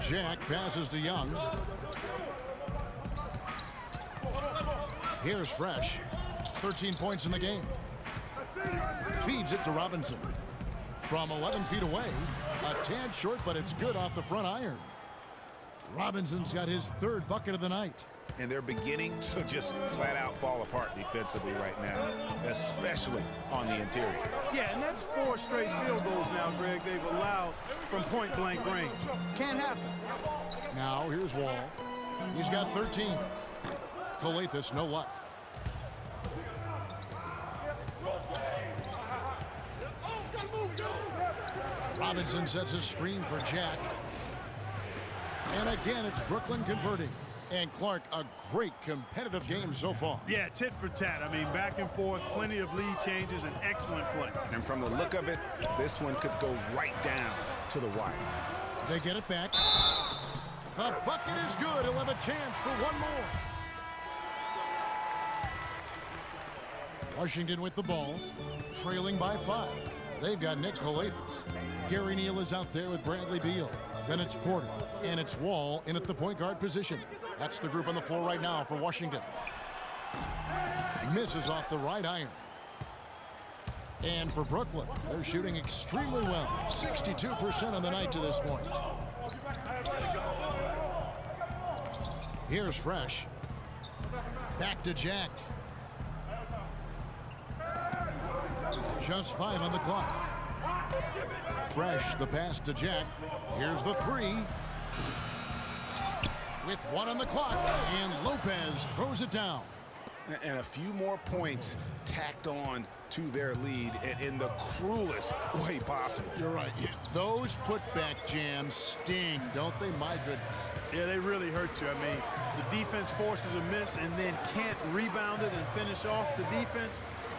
Jack passes to Young. Here's Fresh. 13 points in the game. Feeds it to Robinson. From 11 feet away. A tad short, but it's good off the front iron. Robinson's got his third bucket of the night. And they're beginning to just flat out fall apart defensively right now, especially on the interior. Yeah, and that's 4 straight field goals now, Greg, they've allowed from point-blank range. Can't happen. Now here's Wall. He's got 13. Coletas, no luck. Robinson sets a screen for Jack. And again, it's Brooklyn converting. And Clark, a great competitive game so far. Yeah, tit for tat. I mean, back and forth, plenty of lead changes, and excellent play. And from the look of it, this one could go right down to the wire. They get it back. The bucket is good. He'll have a chance for one more. Washington with the ball, trailing by 5. They've got Nick Coletas. Gary Neal is out there with Bradley Beal. Then it's Porter, and it's Wall in at the point guard position. That's the group on the floor right now for Washington. Misses off the right iron. And for Brooklyn, they're shooting extremely well. 62% on the night to this point. Here's Fresh. Back to Jack. Just 5 on the clock. Fresh, the pass to Jack. Here's the 3. With 1 on the clock, and Lopez throws it down. And a few more points tacked on to their lead in the cruelest way possible. You're right. Yeah, those putback jams sting, don't they? My goodness. Yeah, they really hurt you. I mean, the defense forces a miss and then can't rebound it and finish off the defense.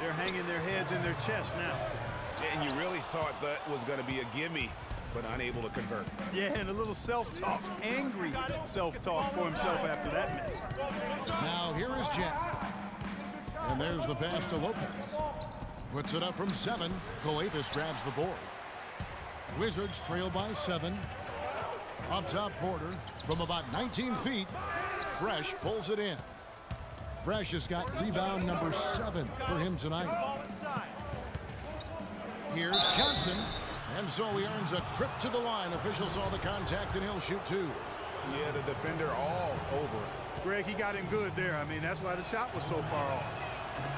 They're hanging their heads in their chest now. And you really thought that was going to be a gimme, but unable to convert. Yeah, and a little self-talk, angry self-talk for himself after that miss. Now here is Jack. And there's the pass to Lopez. Puts it up from 7. Coletas grabs the board. Wizards trail by 7. Up top, Porter from about 19 feet. Fresh pulls it in. Fresh has got rebound number 7 for him tonight. Here's Johnson. And so he earns a trip to the line. Officials saw the contact, and he'll shoot 2. Yeah, the defender all over it. Greg, he got him good there. I mean, that's why the shot was so far off.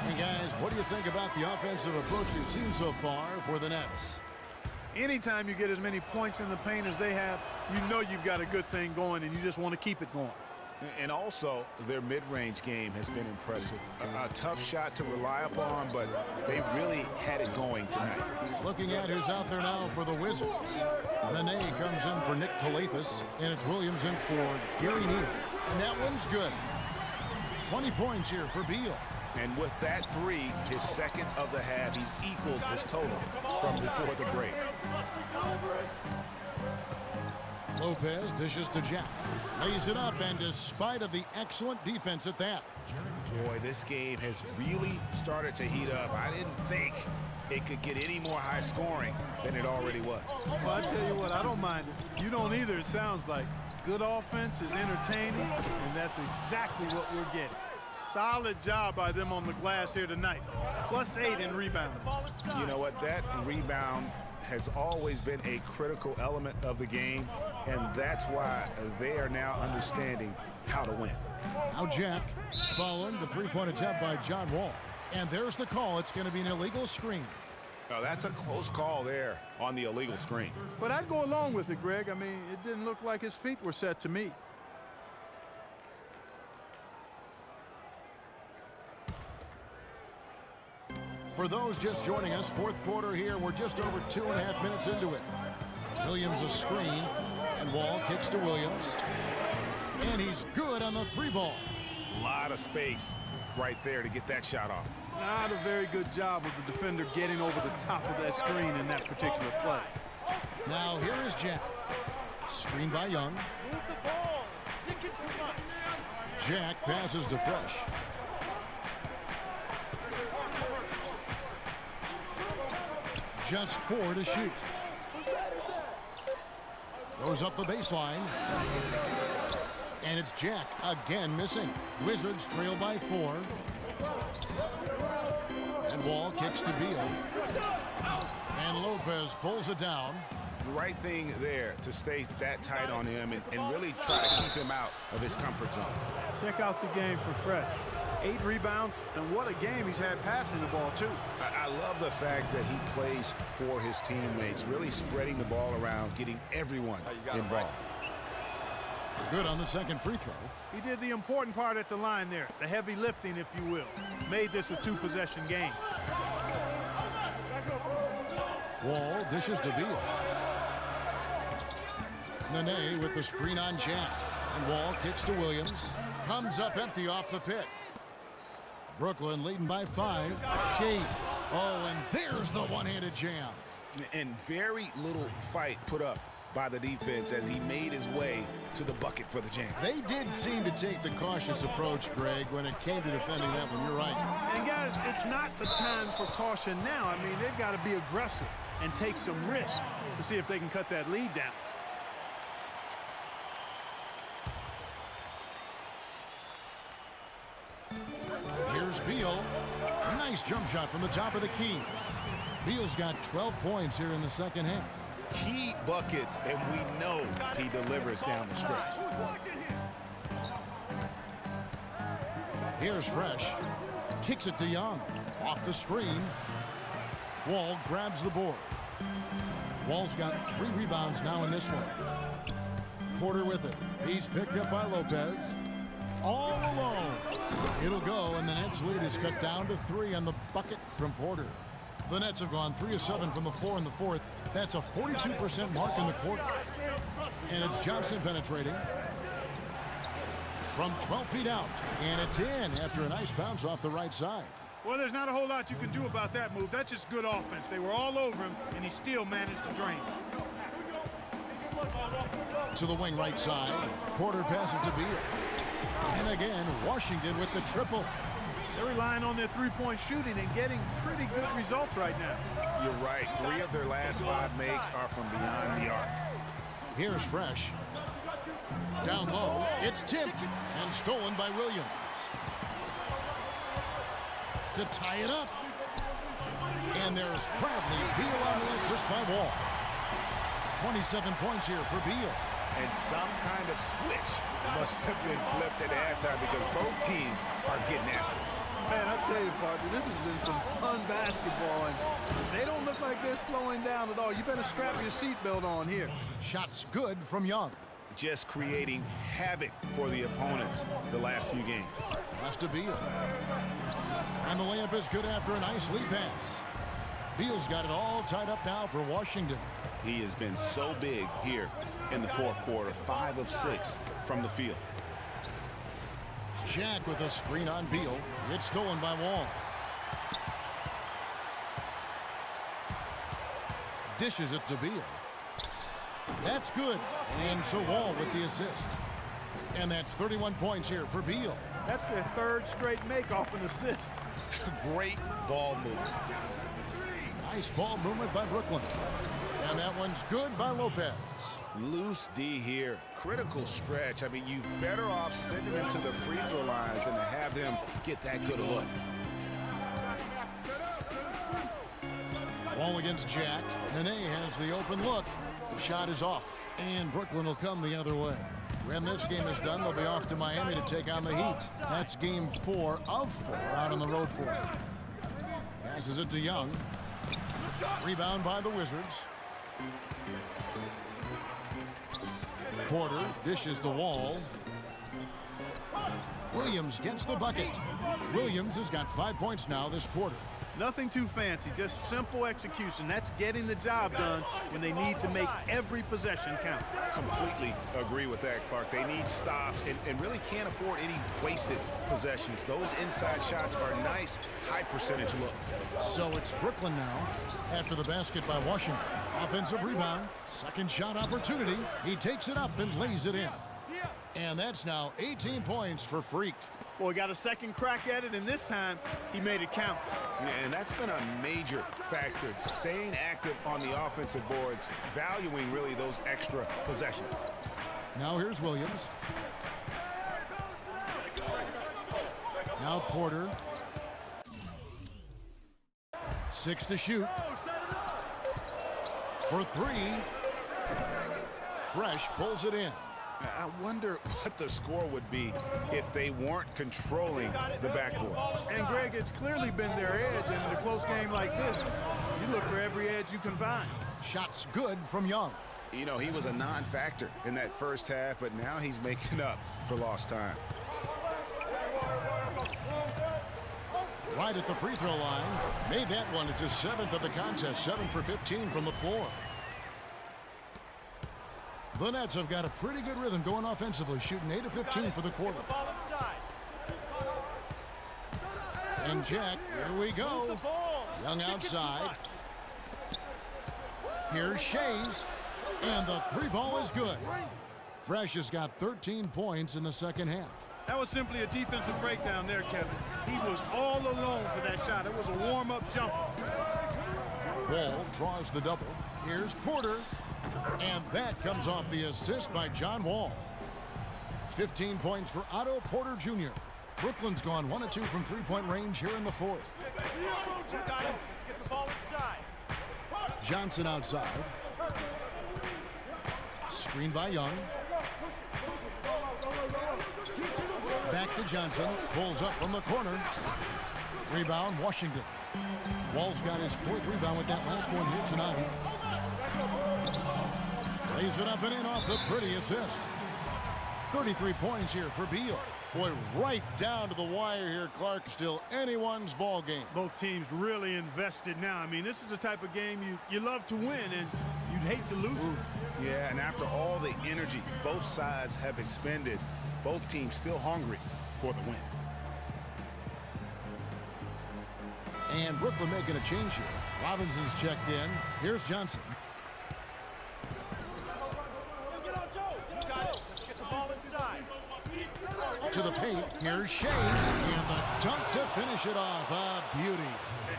Hey, guys, what do you think about the offensive approach we've seen so far for the Nets? Anytime you get as many points in the paint as they have, you know you've got a good thing going, and you just want to keep it going. And also, their mid-range game has been impressive. A tough shot to rely upon, but they really had it going tonight. Looking at who's out there now for the Wizards. Nene comes in for Nick Coletas, and it's Williams in for Gary Neal. And that one's good. 20 points here for Beal. And with that 3, his second of the half, he's equaled his total from before the break. Lopez dishes to Jack. Lays it up, and despite of the excellent defense at that. Boy, this game has really started to heat up. I didn't think it could get any more high scoring than it already was. Well, I tell you what, I don't mind it. You don't either, it sounds like. Good offense is entertaining, and that's exactly what we're getting. Solid job by them on the glass here tonight. +8 in rebounding. You know what? That rebound has always been a critical element of the game, and that's why they are now understanding how to win. Now Jack following the 3-point attempt by John Wall. And there's the call. It's going to be an illegal screen. Oh, that's a close call there on the illegal screen. But I'd go along with it, Greg. I mean, it didn't look like his feet were set to me. For those just joining us, 4th quarter here. We're just over 2.5 minutes into it. Williams a screen, and Wall kicks to Williams. And he's good on the 3-ball. A lot of space right there to get that shot off. Not a very good job of the defender getting over the top of that screen in that particular play. Now here is Jack. Screen by Young. Move the ball. Stick it too much. Jack passes to Fresh. Just 4 to shoot. Goes up the baseline. And it's Jack again missing. Wizards trail by 4. And Wall kicks to Beal. And Lopez pulls it down. The right thing there to stay that tight on him and really try to keep him out of his comfort zone. Check out the game for Fresh. 8 rebounds, and what a game he's had passing the ball, too. I love the fact that he plays for his teammates, really spreading the ball around, getting everyone involved. Good on the second free throw. He did the important part at the line there, the heavy lifting, if you will. Made this a 2-possession game. Wall dishes to Beal. Nene with the screen on Jack. And Wall kicks to Williams. Comes up empty off the pick. Brooklyn leading by 5. Shades. Oh, and there's the one-handed jam. And very little fight put up by the defense as he made his way to the bucket for the jam. They did seem to take the cautious approach, Greg, when it came to defending that one. You're right. And, guys, it's not the time for caution now. I mean, they've got to be aggressive and take some risk to see if they can cut that lead down. Here's Beal. Nice jump shot from the top of the key. Beal's got 12 points here in the second half. Key buckets, and we know he delivers down the stretch. Here's Fresh. Kicks it to Young. Off the screen. Wall grabs the board. Wall's got 3 rebounds now in this one. Porter with it. He's picked up by Lopez. All alone. It'll go, and the Nets' lead is cut down to 3 on the bucket from Porter. The Nets have gone 3 of 7 from the floor in the fourth. That's a 42% mark in the quarter. And it's Johnson penetrating from 12 feet out. And it's in after a nice bounce off the right side. Well, there's not a whole lot you can do about that move. That's just good offense. They were all over him, and he still managed to drain. To the wing right side. Porter passes to Beal. And again, Washington with the triple. They're relying on their three-point shooting and getting pretty good results right now. You're right. 3 of their last 5 makes are from beyond the arc. Here's Fresh. Down low. It's tipped and stolen by Williams. To tie it up. And there's Bradley Beal on the assist by Wall. 27 points here for Beal. And some kind of switch must have been flipped at halftime because both teams are getting after it. Man, I tell you, partner, this has been some fun basketball, and they don't look like they're slowing down at all. You better strap your seatbelt on here. Shots good from Young. Just creating havoc for the opponents the last few games. Pass to Beal. And the layup is good after a nice lead pass. Beal's got it all tied up now for Washington. He has been so big here in the fourth quarter. 5 of 6 from the field. Jack with a screen on Beal. It's stolen by Wall. Dishes it to Beal. That's good. And so Wall with the assist. And that's 31 points here for Beal. That's their 3rd straight make off an assist. Great ball movement. Nice ball movement by Brooklyn. And that one's good by Lopez. Loose D here. Critical stretch. I mean, you better off sending him to the free throw lines than to have them get that good a look. Wall against Jack. Nene has the open look. The shot is off. And Brooklyn will come the other way. When this game is done, they'll be off to Miami to take on the Heat. That's game 4 of 4 out on the road for them. Passes it to Young. Rebound by the Wizards. Porter dishes the Wall. Williams gets the bucket. Williams has got 5 points now this quarter. Nothing too fancy, just simple execution. That's getting the job done when they need to make every possession count. Completely agree with that, Clark. They need stops and really can't afford any wasted possessions. Those inside shots are nice, high percentage looks. So it's Brooklyn now after the basket by Washington. Offensive rebound, second shot opportunity. He takes it up and lays it in. And that's now 18 points for Freak. Boy, got a second crack at it, and this time he made it count. Yeah, and that's been a major factor, staying active on the offensive boards, valuing really those extra possessions. Now here's Williams. Now Porter. 6 to shoot. For 3. Fresh pulls it in. I wonder what the score would be if they weren't controlling the backboard. And, Greg, it's clearly been their edge, and in a close game like this, you look for every edge you can find. Shots good from Young. You know, he was a non-factor in that first half, but now he's making up for lost time. Right at the free throw line. Made that one. It's his 7th of the contest. 7 for 15 from the floor. The Nets have got a pretty good rhythm going offensively, shooting 8 of 15 for the quarter. And Jack, here we go. Young outside. Here's Shays. And the 3-ball is good. Fresh has got 13 points in the second half. That was simply a defensive breakdown there, Kevin. He was all alone for that shot. It was a warm-up jumper. Wall draws the double. Here's Porter. And that comes off the assist by John Wall. 15 points for Otto Porter Jr. Brooklyn's gone 1 of 2 from three-point range here in the fourth. Let's get the ball inside. Johnson outside. Screen by Young. Back to Johnson. Pulls up from the corner. Rebound, Washington. Wall's got his 4th rebound with that last one here tonight. Lays it up and in off the pretty assist. 33 points here for Beal. Boy, right down to the wire here, Clark. Still anyone's ball game. Both teams really invested now. I mean, this is the type of game you love to win, and you'd hate to lose it. Yeah, and after all the energy both sides have expended, both teams still hungry for the win. And Brooklyn making a change here. Robinson's checked in. Here's Johnson. Let's get the ball inside. To the paint. Here's Shays. And the dunk to finish it off. A beauty.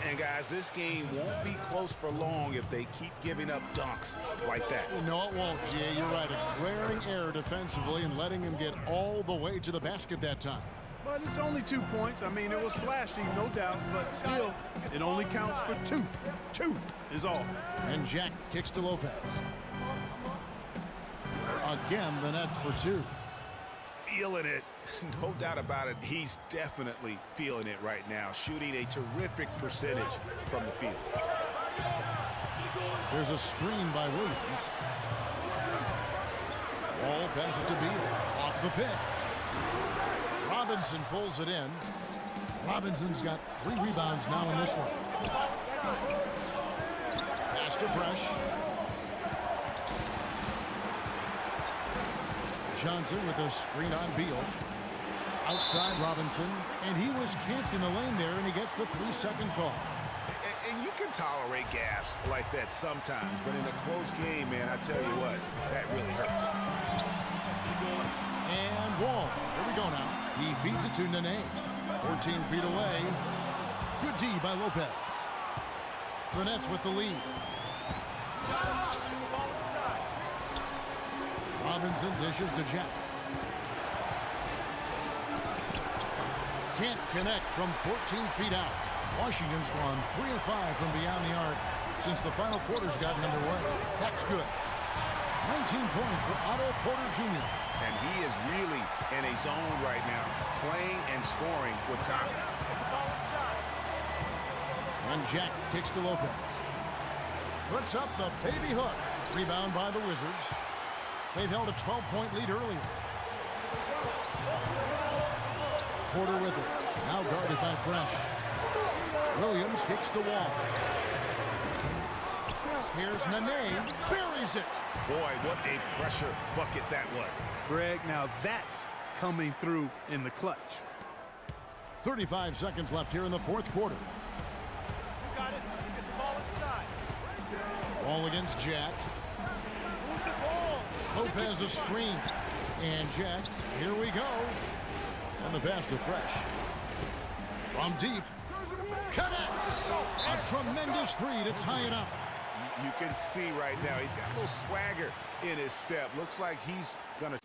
And guys, this game won't be close for long if they keep giving up dunks like that. No, it won't, Jay. You're right. A glaring error defensively and letting him get all the way to the basket that time. But it's only 2 points. I mean, it was flashy, no doubt, but still, it only counts for 2. 2 is all. And Jack kicks to Lopez. Again, the Nets for 2. Feeling it. No doubt about it. He's definitely feeling it right now. Shooting a terrific percentage from the field. There's a screen by Williams. Wall passes to Beal. Off the pick. Robinson pulls it in. Robinson's got 3 rebounds now in this one. Pass to Fresh. Johnson with a screen on Beal. Outside Robinson. And he was camped in the lane there, and he gets the 3-second call. And you can tolerate gaffes like that sometimes, but in a close game, man, I tell you what, that really hurts. And Wall. Here we go now. He feeds it to Nene. 14 feet away. Good D by Lopez. The Nets with the lead. Robinson dishes to Jack. Can't connect from 14 feet out. Washington's gone 3 of 5 from beyond the arc since the final quarter's gotten underway. That's good. 19 points for Otto Porter Jr. And he is really in a zone right now, playing and scoring with confidence. And Jack kicks to Lopez. Puts up the baby hook. Rebound by the Wizards. They've held a 12-point lead earlier. Porter with it. Now guarded by Fresh. Williams kicks the wall. Here's Nene. Buries it. Boy, what a pressure bucket that was. Greg, now that's coming through in the clutch. 35 seconds left here in the fourth quarter. You got it. Let's get the ball inside. Ball against Jack. Lopez a screen. And Jack, here we go. And the pass to Fresh. From deep. Connects. A tremendous three to tie it up. You can see right now he's got a little swagger in his step. Looks like he's going to